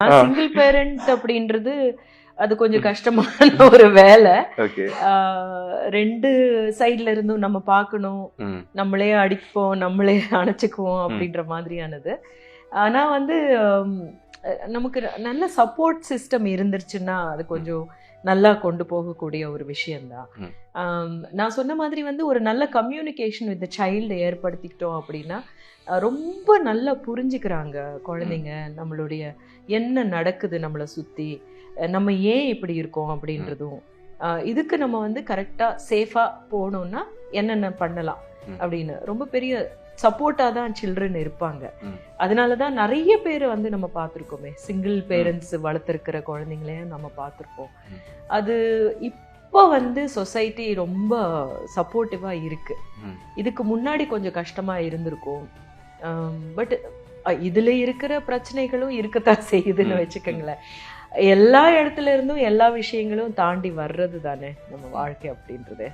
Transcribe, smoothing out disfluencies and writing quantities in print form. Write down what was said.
Single parent அப்படின்றது அது கொஞ்சம் கஷ்டமான ஒரு வேலை. ரெண்டு சைட்ல இருந்தும் நம்ம பார்க்கணும், நம்மளே அடிப்போம் நம்மளே அணைச்சுக்குவோம் அப்படின்ற மாதிரியானது. ஆனா வந்து நமக்கு நல்ல சப்போர்ட் சிஸ்டம் இருந்துருச்சுன்னா அது கொஞ்சம் நல்லா கொண்டு போகக்கூடிய ஒரு விஷயம்தான். நான் சொன்ன மாதிரி வந்து ஒரு நல்ல கம்யூனிகேஷன் வித் சைல்டு ஏற்படுத்திக்கிட்டோம் அப்படின்னா ரொம்ப நல்லா புரிஞ்சுக்கிறாங்க குழந்தைங்க. நம்மளுடைய என்ன நடக்குது நம்மளை சுற்றி, நம்ம ஏன் இப்படி இருக்கோம் அப்படின்றதும், இதுக்கு நம்ம வந்து கரெக்டாக சேஃபாக போகணும்னா என்னென்ன பண்ணலாம் அப்படின்னு ரொம்ப பெரிய சப்போர்ட்டாக தான் சில்ட்ரன் இருப்பாங்க. அதனால தான் நிறைய பேர் வந்து நம்ம பார்த்துருக்கோமே, சிங்கிள் பேரண்ட்ஸ் வளர்த்துருக்கிற குழந்தைங்களையும் நம்ம பார்த்துருப்போம். அது இப்போ வந்து சொசைட்டி ரொம்ப சப்போர்ட்டிவாக இருக்கு. இதுக்கு முன்னாடி கொஞ்சம் கஷ்டமாக இருந்திருக்கும். பட் இதுல இருக்கிற பிரச்சனைகளும் இருக்கத்தான் செய்யுதுன்னு வச்சுக்கோங்களேன். எல்லா இடத்துல இருந்தும் எல்லா விஷயங்களும் தாண்டி வர்றது தானே நம்ம வாழ்க்கை அப்படின்றது.